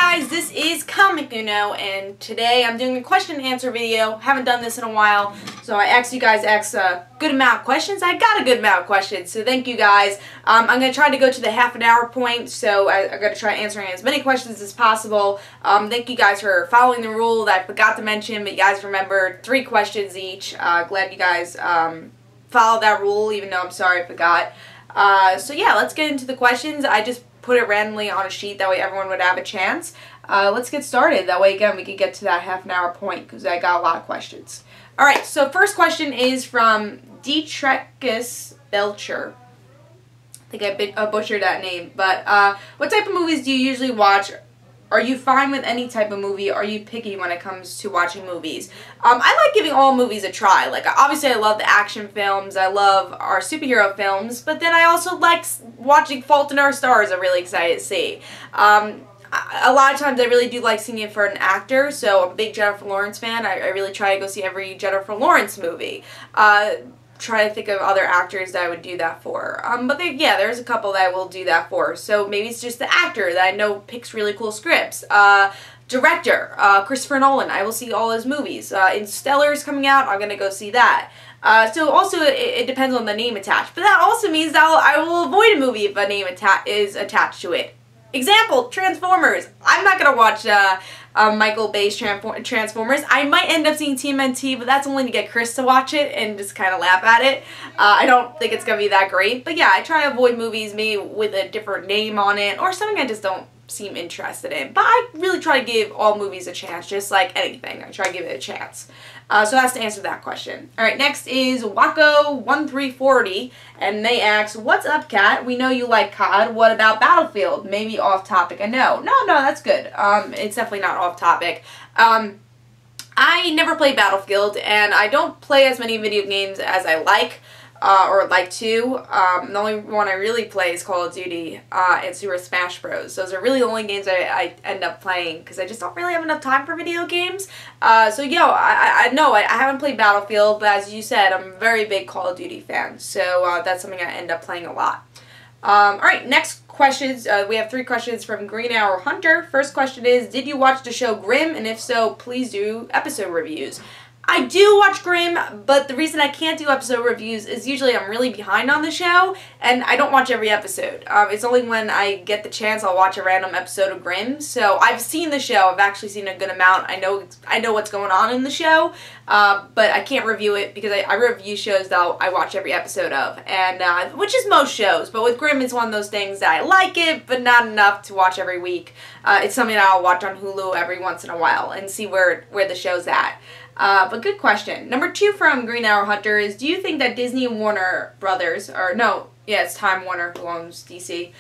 guys, this is Comic Uno, and today I'm doing a question and answer video. Haven't done this in a while, so I asked you guys a good amount of questions. I got a good amount of questions, so thank you guys. I'm going to try to go to the half-an-hour point, so I'm going to try answering as many questions as possible. Thank you guys for following the rule that I forgot to mention, but you guys remembered 3 questions each. Glad you guys followed that rule, even though I'm sorry I forgot. So yeah, let's get into the questions. I just put it randomly on a sheet, that way everyone would have a chance. Let's get started. That way, again, we could get to that half-an-hour point, because I got a lot of questions. Alright, so first question is from Detrekus Belcher. I think I butchered that name. But, what type of movies do you usually watch? Are you fine with any type of movie? Are you picky when it comes to watching movies? I like giving all movies a try. Like, obviously I love the action films, I love our superhero films, but then I also like watching Fault in Our Stars. I'm really excited to see. A lot of times I really do like seeing it for an actor, so I'm a big Jennifer Lawrence fan. I really try to go see every Jennifer Lawrence movie. Try to think of other actors that I would do that for. But yeah, there's a couple that I will do that for. So maybe it's just the actor that I know picks really cool scripts. Director, Christopher Nolan, I will see all his movies. Interstellar's coming out, I'm going to go see that. So also it depends on the name attached. But that also means that I will avoid a movie if a name is attached to it. Example, Transformers. I'm not going to watch Michael Bay's Transformers. I might end up seeing TMNT, but that's only to get Chris to watch it and just kind of laugh at it. I don't think it's going to be that great. But yeah, I try to avoid movies maybe with a different name on it or something I just don't seem interested in. But I really try to give all movies a chance, just like anything. I try to give it a chance. So that's to answer that question. Alright, next is Wako1340, and they ask, what's up, Kat? We know you like COD. What about Battlefield? Maybe off topic. I know. No, that's good. It's definitely not off topic. I never play Battlefield, and I don't play as many video games as I like. Or like to. The only one I really play is Call of Duty and Super Smash Bros. Those are really the only games I end up playing because I just don't really have enough time for video games. So yo, I haven't played Battlefield, but as you said, I'm a very big Call of Duty fan. So that's something I end up playing a lot. Alright, next questions. We have 3 questions from Green Arrow Hunter. First question is, did you watch the show Grimm? And if so, please do episode reviews. I do watch Grimm, but the reason I can't do episode reviews is usually I'm really behind on the show, and I don't watch every episode. It's only when I get the chance I'll watch a random episode of Grimm. So I've seen the show. I've actually seen a good amount. I know what's going on in the show, but I can't review it because I review shows that I watch every episode of, and which is most shows. But with Grimm, it's one of those things that I like it, but not enough to watch every week. It's something that I'll watch on Hulu every once in a while and see where the show's at. But good question. Number 2 from Green Arrow Hunter is, do you think that Disney and Warner Brothers, or no, yeah, it's Time Warner who owns DC,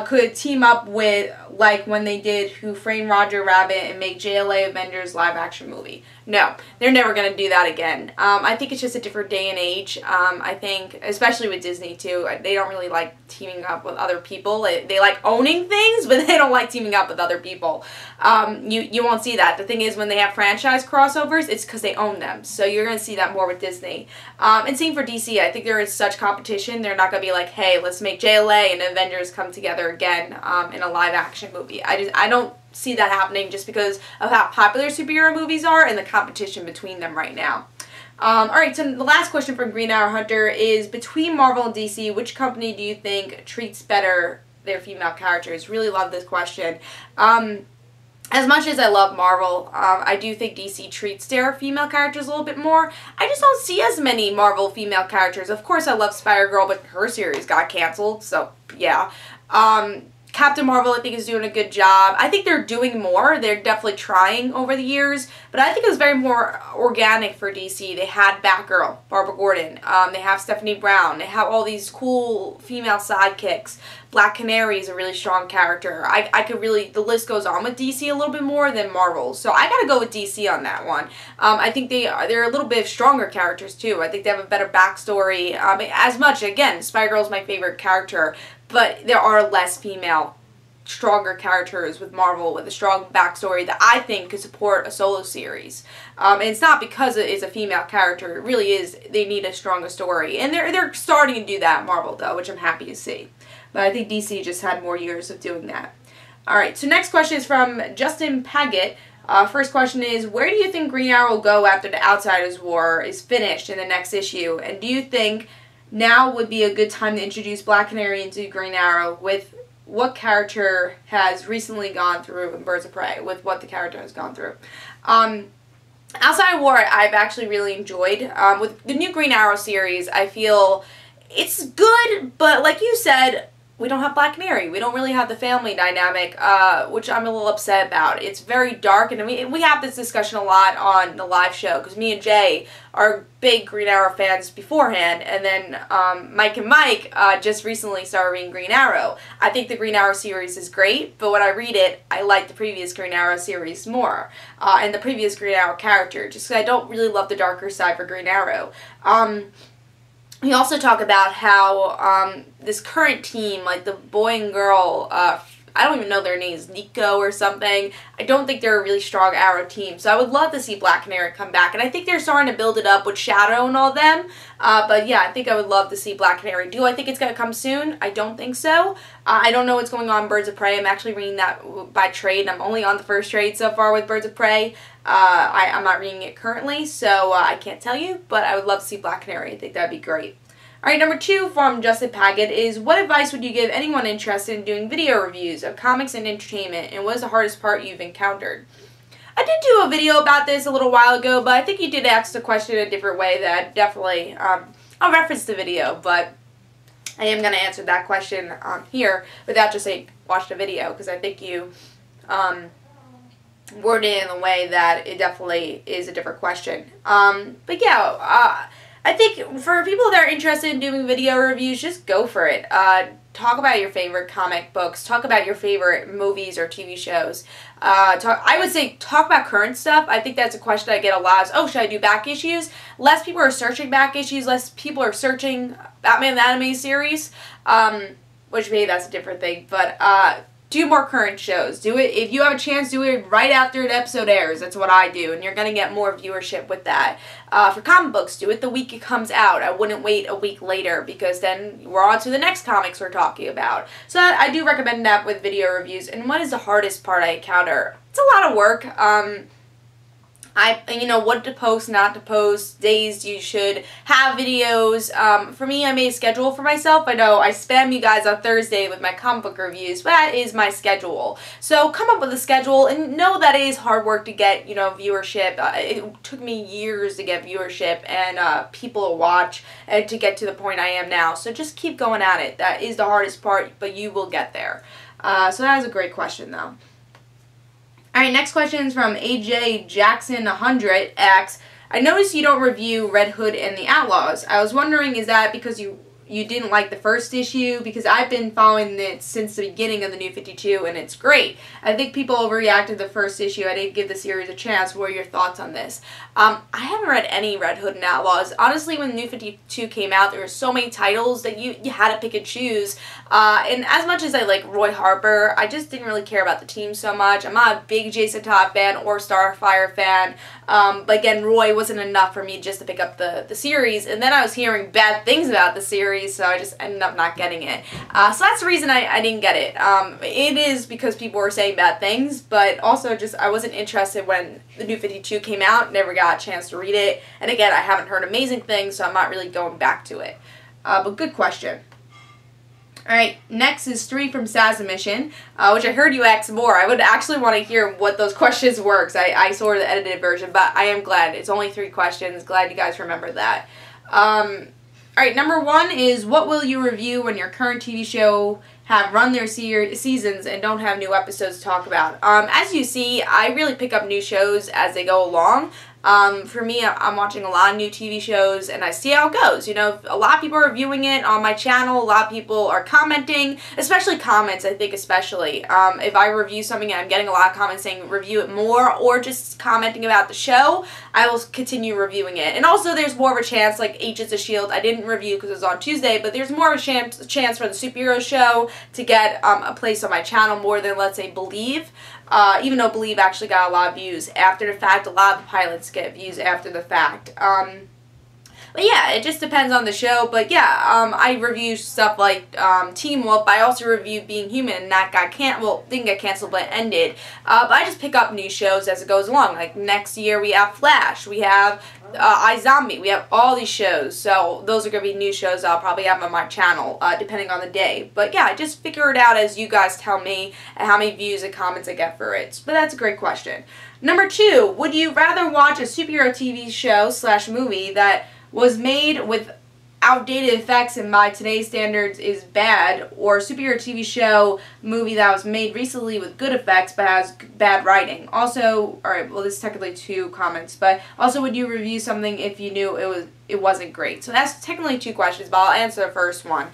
could team up with, like when they did Who Framed Roger Rabbit and make JLA Avengers live action movie? No, they're never going to do that again. I think it's just a different day and age. I think, especially with Disney too, they don't really like teaming up with other people. They like owning things, but they don't like teaming up with other people. You won't see that. The thing is, when they have franchise crossovers, it's because they own them. So you're going to see that more with Disney. And same for DC. I think there is such competition. They're not going to be like, hey, let's make JLA and Avengers come together again in a live action movie. I don't see that happening just because of how popular superhero movies are and the competition between them right now. Alright, so the last question from Green Arrow Hunter is, between Marvel and DC, which company do you think treats better their female characters? Really love this question. As much as I love Marvel, I do think DC treats their female characters a little bit more. I just don't see as many Marvel female characters. Of course, I love Spider-Girl, but her series got canceled, so yeah. Captain Marvel, I think, is doing a good job. I think they're doing more. They're definitely trying over the years, but I think it was very more organic for DC. They had Batgirl, Barbara Gordon. They have Stephanie Brown. They have all these cool female sidekicks. Black Canary is a really strong character. I could really, the list goes on with DC a little bit more than Marvel. So I gotta go with DC on that one. I think they're a little bit stronger characters too. I think they have a better backstory. As much, again, Spider-Girl is my favorite character, but there are less female, stronger characters with Marvel with a strong backstory that I think could support a solo series. And it's not because it is a female character. It really is, they need a stronger story. And they're starting to do that at Marvel though, which I'm happy to see. But I think DC just had more years of doing that. Alright, so next question is from Justin Paget. First question is, where do you think Green Arrow will go after the Outsiders War is finished in the next issue? And do you think now would be a good time to introduce Black Canary into Green Arrow with what character has recently gone through in Birds of Prey, with what the character has gone through? Outside War, I've actually really enjoyed. With the new Green Arrow series, I feel it's good, but like you said, we don't have Black Canary. We don't really have the family dynamic, which I'm a little upset about. It's very dark, and we have this discussion a lot on the live show, because me and Jay are big Green Arrow fans beforehand, and then Mike and Mike just recently started reading Green Arrow. I think the Green Arrow series is great, but when I read it, I like the previous Green Arrow series more, and the previous Green Arrow character, just because I don't really love the darker side for Green Arrow. We also talk about how this current team, like the boy and girl, I don't even know their names, Nico or something. I don't think they're a really strong Arrow team, so I would love to see Black Canary come back. And I think they're starting to build it up with Shadow and all them. But yeah, I think I would love to see Black Canary. Do I think it's going to come soon? I don't think so. I don't know what's going on in Birds of Prey. I'm actually reading that by trade. I'm only on the first trade so far with Birds of Prey. I'm not reading it currently, so I can't tell you, but I would love to see Black Canary. I think that would be great. Alright, number 2 from Justin Paget is, what advice would you give anyone interested in doing video reviews of comics and entertainment, and what is the hardest part you've encountered? I did do a video about this a little while ago, but I think you did ask the question in a different way that definitely, I'll reference the video, but I am going to answer that question here without just saying, watch the video, because I think you worded it in a way that it definitely is a different question. But yeah, I think for people that are interested in doing video reviews, just go for it. Talk about your favorite comic books. Talk about your favorite movies or TV shows. I would say talk about current stuff. I think that's a question I get a lot. Is, oh, should I do back issues? Less people are searching back issues. Less people are searching Batman the Anime Series. Which maybe that's a different thing. But do more current shows. Do it, if you have a chance, do it right after an episode airs. That's what I do, and you're going to get more viewership with that. For comic books, do it the week it comes out. I wouldn't wait a week later, because then we're on to the next comics we're talking about. So I do recommend that with video reviews. And what is the hardest part I encounter? It's a lot of work. What to post, not to post, days you should have videos. For me, I made a schedule for myself. I know I spam you guys on Thursday with my comic book reviews, but that is my schedule. So come up with a schedule and know that it is hard work to get, viewership. It took me years to get viewership and people to watch and to get to the point I am now. So just keep going at it. That is the hardest part, but you will get there. So that is a great question, though. Alright, next question is from AJ Jackson 100X. I noticed you don't review Red Hood and the Outlaws. I was wondering, is that because you didn't like the first issue? Because I've been following it since the beginning of the New 52, and it's great. I think people overreacted to the first issue. I didn't give the series a chance. What are your thoughts on this? I haven't read any Red Hood and Outlaws. Honestly, when the New 52 came out, there were so many titles that you had to pick and choose. And as much as I like Roy Harper, I just didn't really care about the team so much. I'm not a big Jason Todd fan or Starfire fan. But again, Roy wasn't enough for me just to pick up the series. And then I was hearing bad things about the series, so I just ended up not getting it. So that's the reason I didn't get it. It is because people were saying bad things, but also just I wasn't interested when the New 52 came out. Never got a chance to read it. And again, I haven't heard amazing things, so I'm not really going back to it. But good question. Alright, next is 3 from Sazza Mission, which I heard you ask more. I would actually want to hear what those questions were, because I saw the edited version, but I am glad. It's only 3 questions. Glad you guys remember that. Alright, number 1 is, what will you review when your current TV show have run their seasons and don't have new episodes to talk about? As you see, I really pick up new shows as they go along. For me, I'm watching a lot of new TV shows, and I see how it goes. A lot of people are reviewing it on my channel. A lot of people are commenting, especially comments, I think especially. If I review something and I'm getting a lot of comments saying review it more, or just commenting about the show, I will continue reviewing it. And also, there's more of a chance, like Agents of S.H.I.E.L.D., I didn't review because it was on Tuesday, but there's more of a chance for the superhero show to get a place on my channel more than, let's say, Believe. Even though Believe actually got a lot of views after the fact, a lot of the pilots get views after the fact. But yeah, it just depends on the show. But yeah, I review stuff like Teen Wolf. I also review Being Human, and that didn't get canceled, but it ended. But I just pick up new shows as it goes along. Like next year we have Flash, we have iZombie, we have all these shows. So those are going to be new shows I'll probably have on my channel, depending on the day. But yeah, I just figure it out as you guys tell me and how many views and comments I get for it. But that's a great question. Number 2, would you rather watch a superhero TV show / movie that was made with outdated effects and by today's standards is bad, or a superhero TV show movie that was made recently with good effects but has bad writing? Also, alright, well this is technically 2 comments, but also would you review something if you knew it wasn't great? So that's technically 2 questions, but I'll answer the first one.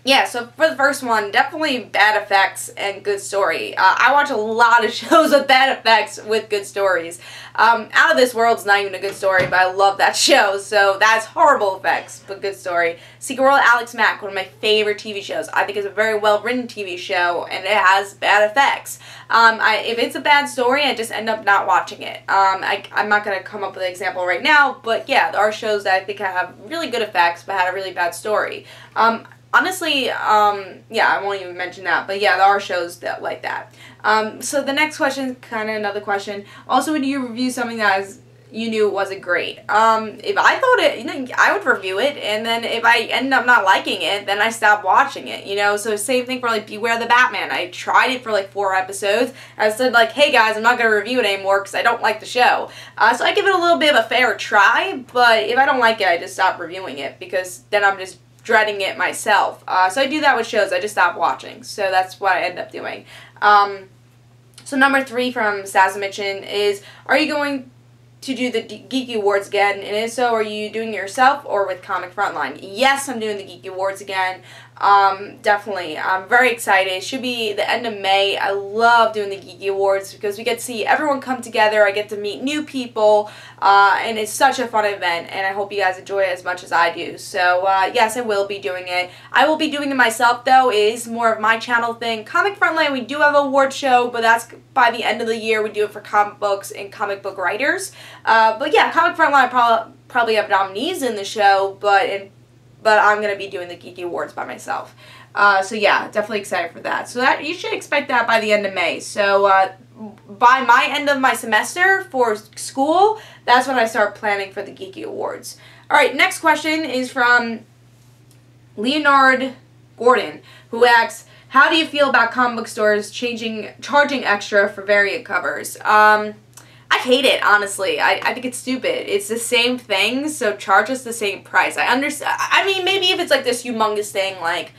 Yeah, so for the first one, definitely bad effects and good story. I watch a lot of shows with bad effects with good stories. Out of This World's not even a good story, but I love that show, so that's horrible effects, but good story. Secret World of Alex Mack, one of my favorite TV shows. I think it's a very well-written TV show, and it has bad effects. If it's a bad story, I just end up not watching it. I'm not going to come up with an example right now, but yeah, there are shows that I think have really good effects, but had a really bad story. Honestly, yeah, I won't even mention that, but yeah, there are shows that like that. So the next question, kind of another question. Also, would you review something that you knew it wasn't great? If I thought it, I would review it, and then if I end up not liking it, then I stop watching it, So same thing for like Beware the Batman. I tried it for like 4 episodes. I said like, hey guys, I'm not going to review it anymore because I don't like the show. So I give it a little bit of a fair try, but if I don't like it, I just stop reviewing it because then I'm just dreading it myself. So I do that with shows. I just stop watching. So that's what I end up doing. So number 3 from Sazamichin is, are you going to do the Geeky Awards again? And if so, are you doing it yourself or with Comic Frontline? Yes, I'm doing the Geeky Awards again. Definitely. I'm very excited. It should be the end of May. I love doing the Geeky Awards because we get to see everyone come together. I get to meet new people, and it's such a fun event, and I hope you guys enjoy it as much as I do. So, yes, I will be doing it. I will be doing it myself, though. It is more of my channel thing. Comic Frontline, we do have an award show, but that's by the end of the year. We do it for comic books and comic book writers. But yeah, Comic Frontline probably have nominees in the show, but I'm going to be doing the Geeky Awards by myself. So yeah, definitely excited for that. So that you should expect that by the end of May. So by my end of my semester for school, that's when I start planning for the Geeky Awards. Alright, next question is from Leonard Gordon, who asks, how do you feel about comic book stores charging extra for variant covers? I hate it, honestly. I think it's stupid. It's the same thing, so charge us the same price. I mean, maybe if it's like this humongous thing, like,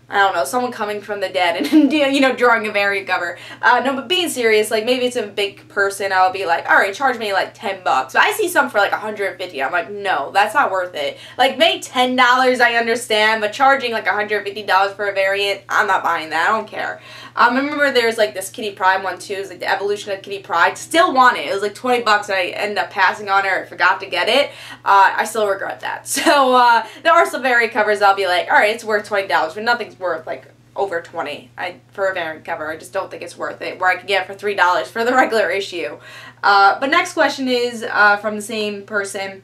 I don't know, someone coming from the dead and, drawing a variant cover. No, but being serious, like, maybe it's a big person, I'll be like, alright, charge me, like, $10. But I see some for, like, $150. I'm like, no, that's not worth it. Like, maybe $10, I understand, but charging, like, $150 for a variant, I'm not buying that. I don't care. I remember there's, like, this Kitty Pryde one, too. It was, like, the evolution of Kitty Pryde. Still want it. It was, like, $20, and I ended up passing on it or forgot to get it. I still regret that. So, there are some variant covers I'll be like, alright, it's worth $20, but nothing's worth like over $20 for a variant cover. I just don't think it's worth it, where I could get it for $3 for the regular issue. But next question is from the same person.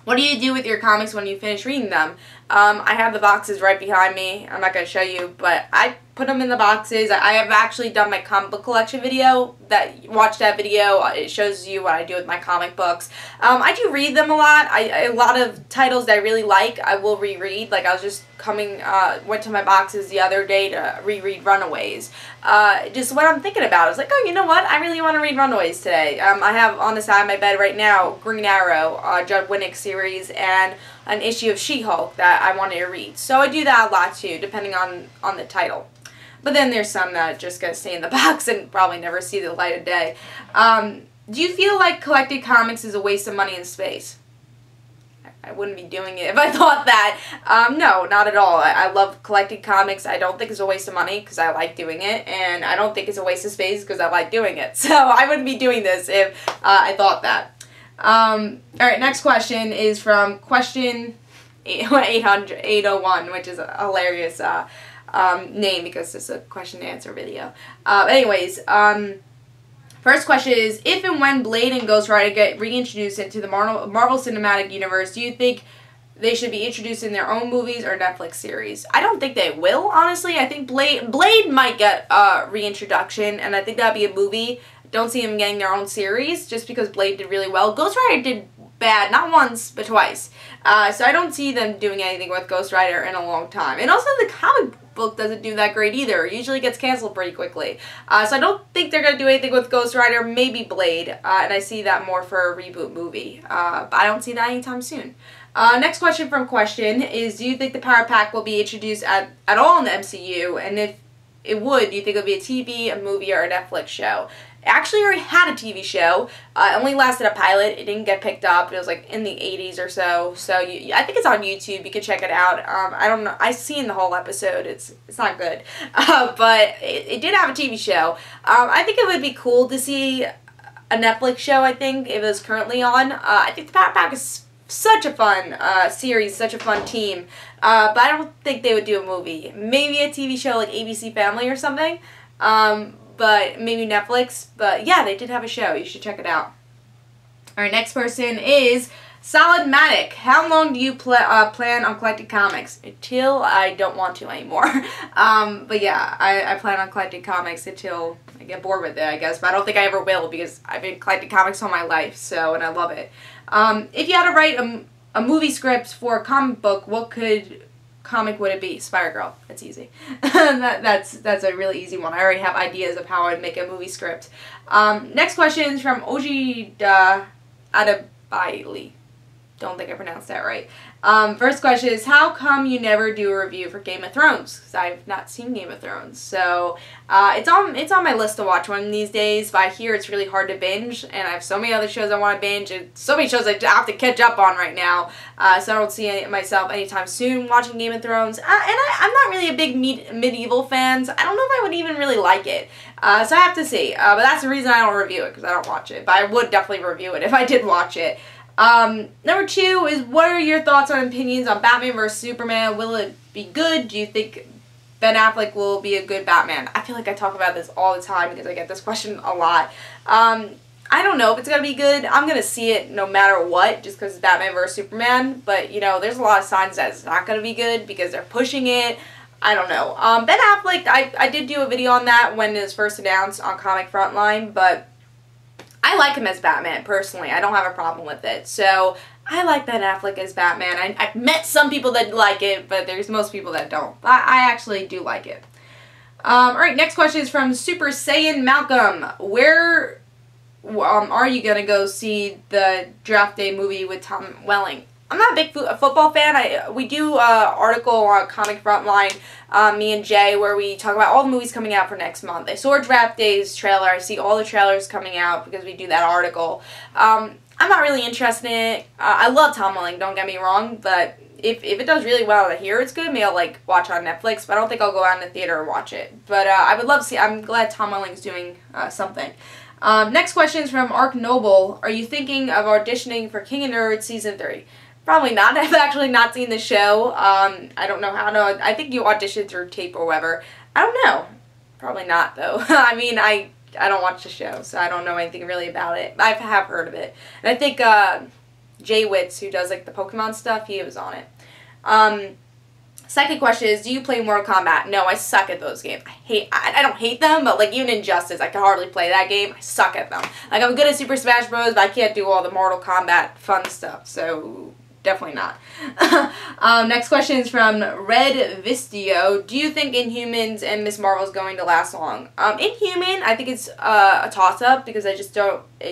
What do you do with your comics when you finish reading them? I have the boxes right behind me. I'm not going to show you, but I put them in the boxes. I have actually done my comic book collection video. Watch that video. It shows you what I do with my comic books. I do read them a lot. A lot of titles that I really like, I will reread. Like, I was just went to my boxes the other day to reread Runaways. Just what I'm thinking about. I was like, oh, you know what? I really want to read Runaways today. I have on the side of my bed right now Green Arrow, Judd Winnick series, and an issue of She-Hulk that I wanted to read. So I do that a lot too, depending on the title. But then there's some that just gonna stay in the box and probably never see the light of day. Do you feel like collecting comics is a waste of money and space? I wouldn't be doing it if I thought that. No, not at all. I love collecting comics. I don't think it's a waste of money because I like doing it, and I don't think it's a waste of space because I like doing it. So I wouldn't be doing this if I thought that. Alright, next question is from question 801, which is a hilarious name because it's a question and answer video. Anyways, First question is, if and when Blade and Ghost Rider get reintroduced into the Marvel Cinematic Universe, do you think they should be introduced in their own movies or Netflix series? I don't think they will, honestly. I think Blade might get a reintroduction, and I think that'd be a movie. Don't see them getting their own series, just because Blade did really well. Ghost Rider did bad, not once, but twice. So I don't see them doing anything with Ghost Rider in a long time. And also the comic book doesn't do that great either. It usually gets canceled pretty quickly. So I don't think they're going to do anything with Ghost Rider, maybe Blade. And I see that more for a reboot movie. But I don't see that anytime soon. Next question from Question is, do you think the Power Pack will be introduced at all in the MCU? And if it would, do you think it would be a TV, a movie, or a Netflix show? It actually already had a TV show. It only lasted a pilot. It didn't get picked up. It was like in the 80s or so. So I think it's on YouTube. You can check it out. I don't know. I've seen the whole episode. It's not good. But it did have a TV show. I think it would be cool to see a Netflix show, I think, if it was currently on. I think the Power Pack is such a fun series, such a fun team. But I don't think they would do a movie. Maybe a TV show like ABC Family or something. But maybe Netflix. But yeah, they did have a show. You should check it out. Our next person is Solidmatic. How long do you plan on collecting comics? Until I don't want to anymore. But yeah, I plan on collecting comics until I get bored with it, I guess. But I don't think I ever will, because I've been collecting comics all my life, and I love it. If you had to write a movie script for a comic book, what comic would it be? Spider-Girl. That's easy. that's a really easy one. I already have ideas of how I'd make a movie script. Next question is from Oji Adabaili. Don't think I pronounced that right. First question is, how come you never do a review for Game of Thrones? Because I've not seen Game of Thrones. So it's on my list to watch one of these days, but I hear it's really hard to binge, and I have so many other shows I want to binge, and so many shows I have to catch up on right now. So I don't see myself anytime soon watching Game of Thrones. And I'm not really a big medieval fan, so I don't know if I would even really like it. So I have to see. But that's the reason I don't review it, because I don't watch it. But I would definitely review it if I did watch it. Number 2 is, what are your thoughts and opinions on Batman vs. Superman? Will it be good? Do you think Ben Affleck will be a good Batman? I feel like I talk about this all the time because I get this question a lot. I don't know if it's going to be good. I'm going to see it no matter what, just because it's Batman vs. Superman. But, you know, there's a lot of signs that it's not going to be good because they're pushing it. I don't know. Ben Affleck, I did do a video on that when it was first announced on Comic Frontline, but I like him as Batman, personally. I don't have a problem with it. So, I like Ben Affleck as Batman. I've met some people that like it, but there's most people that don't. I actually do like it. Alright, next question is from Super Saiyan Malcolm. Where are you going to go see the Draft Day movie with Tom Welling? I'm not a big football fan. We do an article on Comic Frontline, me and Jay, where we talk about all the movies coming out for next month. I saw Draft Day's trailer. I see all the trailers coming out because we do that article. I'm not really interested in it. I love Tom Welling, don't get me wrong, but if it does really well and I hear it's good, maybe I'll watch it on Netflix, but I don't think I'll go out in the theater and watch it. But I would love to see. I'm glad Tom Welling's doing something. Next question is from Ark Noble. Are you thinking of auditioning for King of Nerds Season 3? Probably not. I've actually not seen the show. I don't know how to. I think you audition through tape or whatever. I don't know. Probably not, though. I mean, I don't watch the show, so I don't know anything really about it. I have heard of it. And I think Jay Witz, who does the Pokemon stuff, he was on it. Second question is, do you play Mortal Kombat? No, I suck at those games. I don't hate them, but even Injustice, I can hardly play that game. I suck at them. I'm good at Super Smash Bros., but I can't do all the Mortal Kombat fun stuff, so definitely not. Next question is from Red Vistio. Do you think Inhumans and Ms. Marvel is going to last long? Inhuman, I think it's a toss-up because it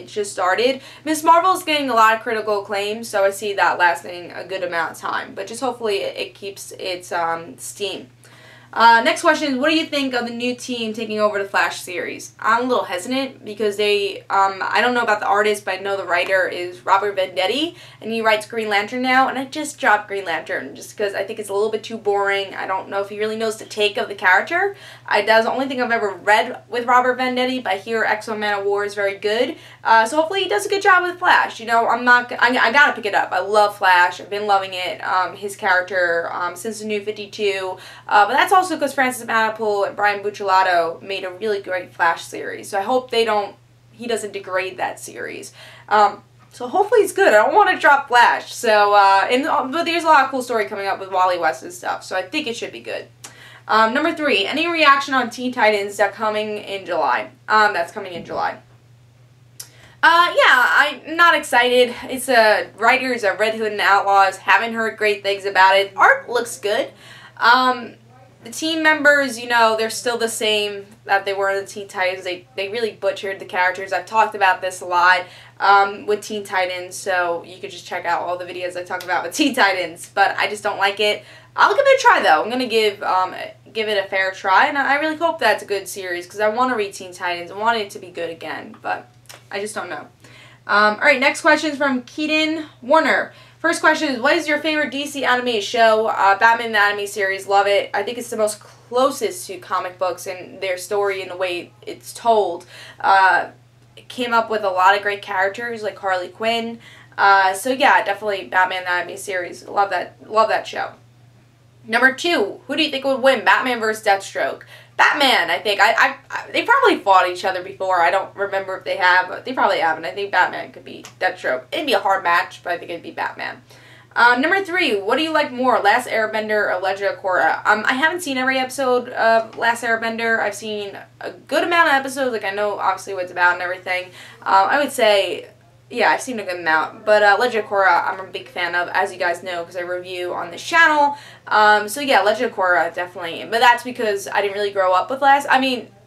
just started. Ms. Marvel is getting a lot of critical acclaim, so I see that lasting a good amount of time. But just hopefully it keeps its steam. Next question is, what do you think of the new team taking over the Flash series? I'm a little hesitant because they, I don't know about the artist, but I know the writer is Robert Venditti, and he writes Green Lantern now, and I just dropped Green Lantern just because I think it's a little bit too boring. I don't know if he really knows the take of the character. That's the only thing I've ever read with Robert Venditti, but I hear X-Men Man of War is very good. So hopefully he does a good job with Flash. You know, I gotta pick it up. I love Flash. I've been loving it. His character since the New 52. But that's also because Francis Manapul and Brian Buccellato made a really great Flash series. So I hope he he doesn't degrade that series. So hopefully it's good. I don't want to drop Flash. So, but there's a lot of cool story coming up with Wally West and stuff. So I think it should be good. Number 3, any reaction on Teen Titans that's coming in July? That's coming in July. Yeah, I'm not excited. It's writers of Red Hood and Outlaws. Haven't heard great things about it. Art looks good. The team members, you know, they're still the same that they were in the Teen Titans. They really butchered the characters. I've talked about this a lot with Teen Titans, so you could just check out all the videos I talk about with Teen Titans. But I just don't like it. I'll give it a try, though. I'm going to give it a fair try, and I really hope that's a good series, because I want to read Teen Titans. I want it to be good again, but I just don't know. Alright, next question is from Keaton Warner. First question is, what is your favorite DC animated show? Batman the Anime Series, love it. I think it's the most closest to comic books and their story and the way it's told. It came up with a lot of great characters like Harley Quinn. So yeah, definitely Batman the Anime Series. Love that show. Number 2, who do you think would win? Batman versus Deathstroke. Batman, I think. They probably fought each other before. I don't remember if they have, but they probably haven't. I think Batman could beat Deathstroke. It'd be a hard match, but I think it'd be Batman. Number 3, what do you like more, Last Airbender or Legend of Korra? I haven't seen every episode of Last Airbender. I've seen a good amount of episodes. Like, I know obviously what it's about and everything. I would say, yeah, I've seen a good amount. But Legend of Korra, I'm a big fan of, as you guys know, because I review on this channel. So yeah, Legend of Korra, definitely. But that's because I didn't really grow up with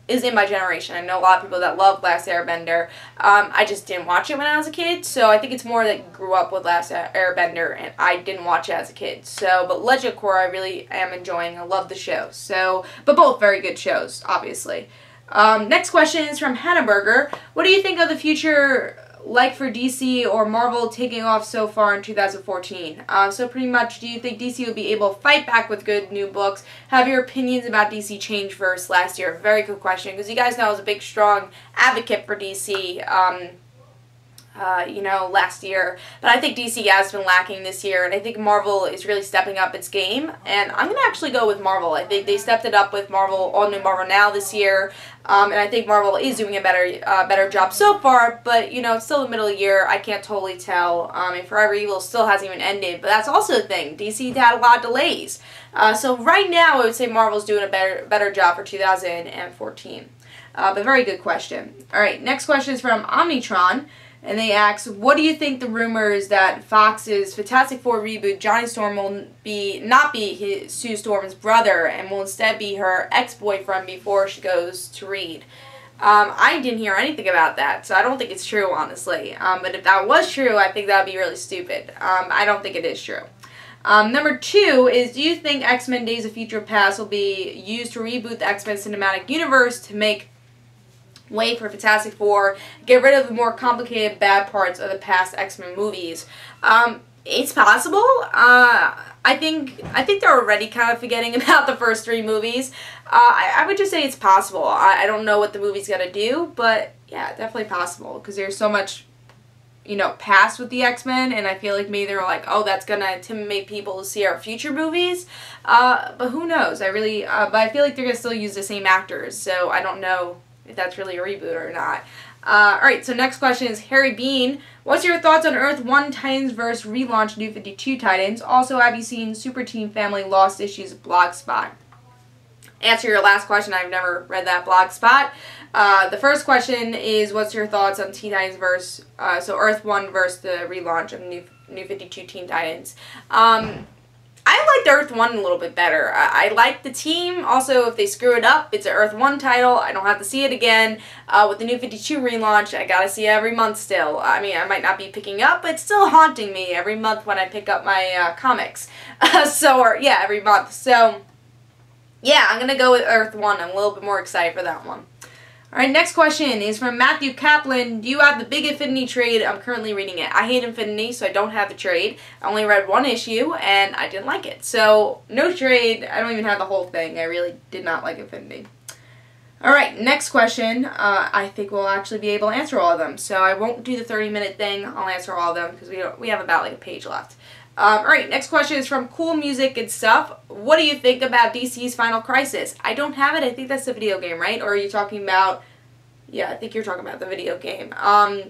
is in my generation. I know a lot of people that love Last Airbender. I just didn't watch it when I was a kid. So I think it's more that you grew up with Last Airbender and I didn't watch it as a kid. So, but Legend of Korra I really am enjoying. I love the show. So, but both very good shows, obviously. Next question is from Hannah Berger. What do you think of the future like for DC or Marvel taking off so far in 2014? So pretty much, do you think DC will be able to fight back with good new books? Have your opinions about DC changed versus last year? Very good question, because you guys know I was a big, strong advocate for DC, you know, last year. But I think DC has been lacking this year, and I think Marvel is really stepping up its game. And I'm going to actually go with Marvel. I think they stepped it up with Marvel, All New Marvel Now this year. And I think Marvel is doing a better job so far. But, you know, it's still the middle of the year. I can't totally tell. And Forever Evil still hasn't even ended. But that's also the thing. DC had a lot of delays. So right now, I would say Marvel's doing a better job for 2014. But very good question. All right, next question is from Omnitron. And they ask, what do you think the rumors that Fox's Fantastic Four reboot, Johnny Storm will not be Sue Storm's brother and will instead be her ex-boyfriend before she goes to Reed? I didn't hear anything about that, so I don't think it's true, honestly. But if that was true, I think that would be really stupid. I don't think it is true. Number 2 is, do you think X-Men Days of Future Past will be used to reboot the X-Men cinematic universe to make way for Fantastic Four, get rid of the more complicated bad parts of the past X-Men movies? It's possible. I think they're already kind of forgetting about the first 3 movies. I would just say it's possible. I don't know what the movie's gonna do, but yeah, definitely possible, because there's so much, you know, past with the X-Men, and I feel like maybe they're like, oh, that's gonna intimidate people to see our future movies. But who knows? But I feel like they're gonna still use the same actors, so I don't know if that's really a reboot or not. Alright, so next question is Harry Bean. What's your thoughts on Earth 1 Titans vs. relaunch New 52 Titans? Also, have you seen Super Team Family Lost Issues Blogspot? Answer your last question. I've never read that Blogspot. The first question is, what's your thoughts on Teen Titans versus, so Earth 1 versus the relaunch of New 52 Teen Titans? I liked Earth 1 a little bit better. I like the team. Also, if they screw it up, it's an Earth 1 title. I don't have to see it again. With the New 52 relaunch, I gotta see it every month still. I mean, I might not be picking up, but it's still haunting me every month when I pick up my comics. Yeah, every month. So, yeah, I'm gonna go with Earth 1. I'm a little bit more excited for that one. Alright, next question is from Matthew Kaplan. Do you have the Big Infinity trade? I'm currently reading it. I hate Infinity, so I don't have the trade. I only read 1 issue, and I didn't like it. So, no trade. I don't even have the whole thing. I really did not like Infinity. Alright, next question. I think we'll actually be able to answer all of them. So, I won't do the 30-minute thing. I'll answer all of them, because we have about like a page left. Alright, next question is from Cool Music and Stuff. What do you think about DC's Final Crisis? I don't have it. I think that's the video game, right? Or are you talking about... Yeah, I think you're talking about the video game.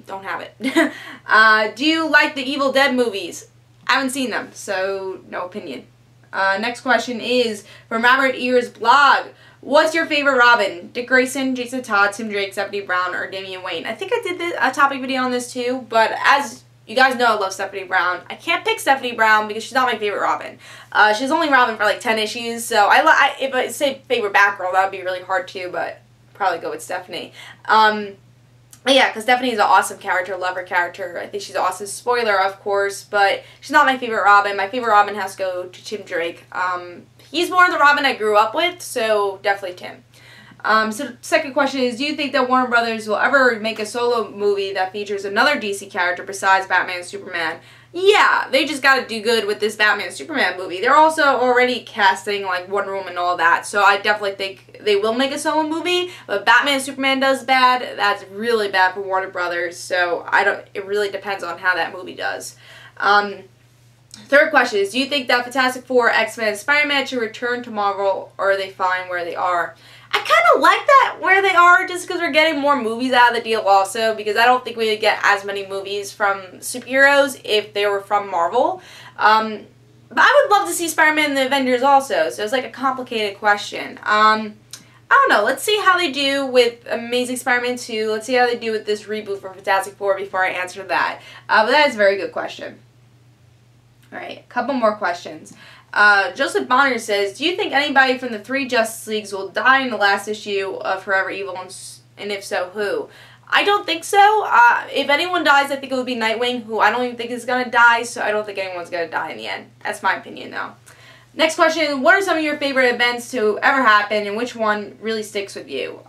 Don't have it. Do you like the Evil Dead movies? I haven't seen them, so no opinion. Next question is from Robert Ears blog. What's your favorite Robin? Dick Grayson, Jason Todd, Tim Drake, Stephanie Brown, or Damian Wayne? I think I did a topic video on this too, but as you guys know, I love Stephanie Brown. I can't pick Stephanie Brown because she's not my favorite Robin. She's only Robin for like 10 issues, so if I say favorite Batgirl, that would be really hard too, but probably go with Stephanie. Yeah, because Stephanie is an awesome character, love her character. I think she's awesome. Spoiler, of course, but she's not my favorite Robin. My favorite Robin has to go to Tim Drake. He's more the Robin I grew up with, so definitely Tim. So the second question is, do you think that Warner Brothers will ever make a solo movie that features another DC character besides Batman and Superman? Yeah, they just gotta do good with this Batman and Superman movie. They're also already casting like Wonder Woman and all that, so I definitely think they will make a solo movie. But if Batman and Superman does bad, that's really bad for Warner Brothers, so it really depends on how that movie does. Third question is, do you think that Fantastic Four, X-Men, and Spider-Man should return to Marvel, or are they fine where they are? I kind of like that where they are just because we're getting more movies out of the deal also, because I don't think we would get as many movies from superheroes if they were from Marvel. But I would love to see Spider-Man and the Avengers also, so it's like a complicated question. I don't know. Let's see how they do with Amazing Spider-Man 2. Let's see how they do with this reboot for Fantastic Four before I answer that. But that is a very good question. Alright, a couple more questions. Joseph Bonner says, do you think anybody from the 3 Justice Leagues will die in the last issue of Forever Evil, and if so, who? I don't think so. If anyone dies, I think it would be Nightwing, who I don't even think is going to die, so I don't think anyone's going to die in the end. That's my opinion, though. Next question, what are some of your favorite events to ever happen, and which one really sticks with you?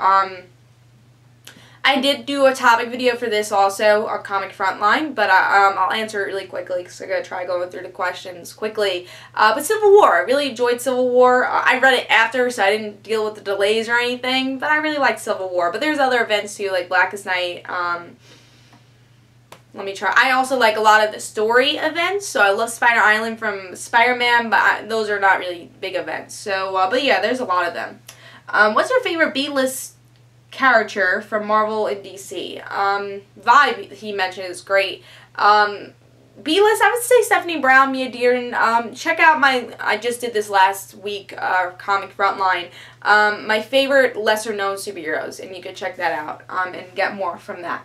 I did do a topic video for this also, on Comic Frontline, but I'll answer it really quickly because I'm going to try going through the questions quickly. But Civil War, I really enjoyed Civil War. I read it after, so I didn't deal with the delays or anything, but I really liked Civil War. But there's other events too, like Blackest Night. Let me try. I also like a lot of the story events, so I love Spider Island from Spider-Man, but those are not really big events. So, but yeah, there's a lot of them. What's your favorite B-list character from Marvel and DC? Vibe, he mentioned, is great. B-list, I would say Stephanie Brown, Mia Dearden. Check out I just did this last week, Comic Frontline. My favorite lesser-known superheroes, and you can check that out and get more from that.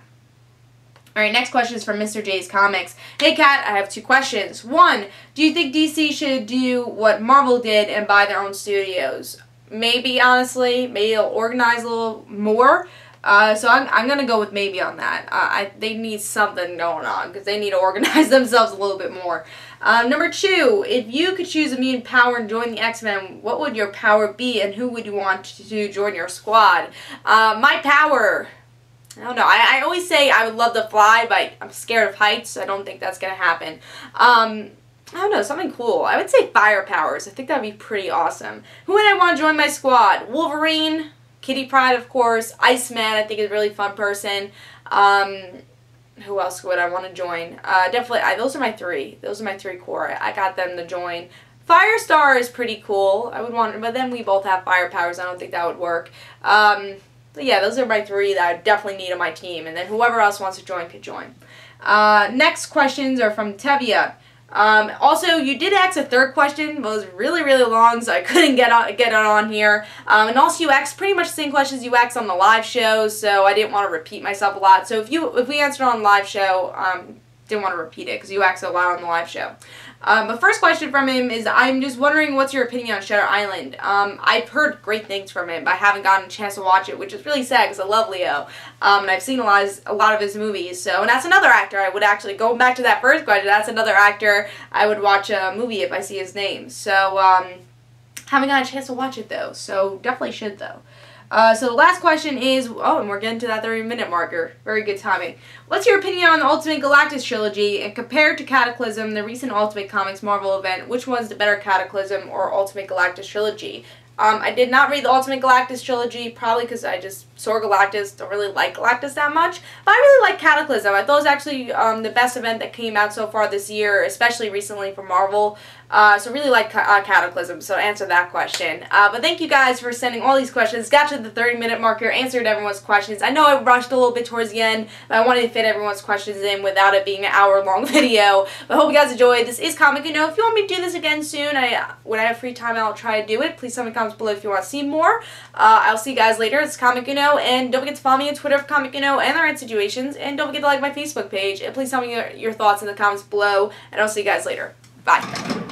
Alright, next question is from Mr. J's Comics. Hey Kat, I have 2 questions. 1, do you think DC should do what Marvel did and buy their own studios? Maybe, honestly. Maybe they'll organize a little more. So I'm going to go with maybe on that. They need something going on because they need to organize themselves a little bit more. Number 2, if you could choose a mutant power and join the X-Men, what would your power be and who would you want to join your squad? My power, I don't know. I always say I would love to fly, but I'm scared of heights, so I don't think that's going to happen. I don't know, something cool. I would say fire powers. I think that would be pretty awesome. Who would I want to join my squad? Wolverine, Kitty Pryde, of course. Iceman, I think, is a really fun person. Who else would I want to join? Definitely, those are my 3. Those are my 3 core. I got them to join. Firestar is pretty cool. I would want, but then we both have fire powers. I don't think that would work. But yeah, those are my 3 that I definitely need on my team. And then whoever else wants to join could join. Next questions are from Tevia. Also, you did ask a 3rd question, but it was really, really long, so I couldn't get it on here. And also, you asked pretty much the same questions you asked on the live show, so I didn't want to repeat myself a lot. So if we answered on the live show, didn't want to repeat it because you asked a lot on the live show. But first question from him is, I'm just wondering what's your opinion on Shutter Island. I've heard great things from it, but I haven't gotten a chance to watch it, which is really sad because I love Leo. And I've seen a lot of his movies. So, and that's another actor I would actually, going back to that first question, that's another actor I would watch a movie if I see his name. So, haven't got a chance to watch it though, so definitely should though. So the last question is, and we're getting to that 30-minute marker. Very good timing. What's your opinion on the Ultimate Galactus trilogy, and compared to Cataclysm, the recent Ultimate Comics Marvel event, which one's the better Cataclysm or Ultimate Galactus trilogy? I did not read the Ultimate Galactus trilogy, probably because I just saw Galactus, don't really like Galactus that much. But I really like Cataclysm. I thought it was actually the best event that came out so far this year, especially recently for Marvel. So really like Cataclysm, so answer that question. But thank you guys for sending all these questions. Got to the 30-minute mark here, answered everyone's questions. I know I rushed a little bit towards the end, but I wanted to fit everyone's questions in without it being an hour-long video. But I hope you guys enjoyed. This is Comic Uno. If you want me to do this again soon, when I have free time, I'll try to do it. Please tell me in the comments below if you want to see more. I'll see you guys later. It's Comic Uno, and don't forget to follow me on Twitter for Comic Uno and the Rant Situations, and don't forget to like my Facebook page. And please tell me your thoughts in the comments below, and I'll see you guys later. Bye.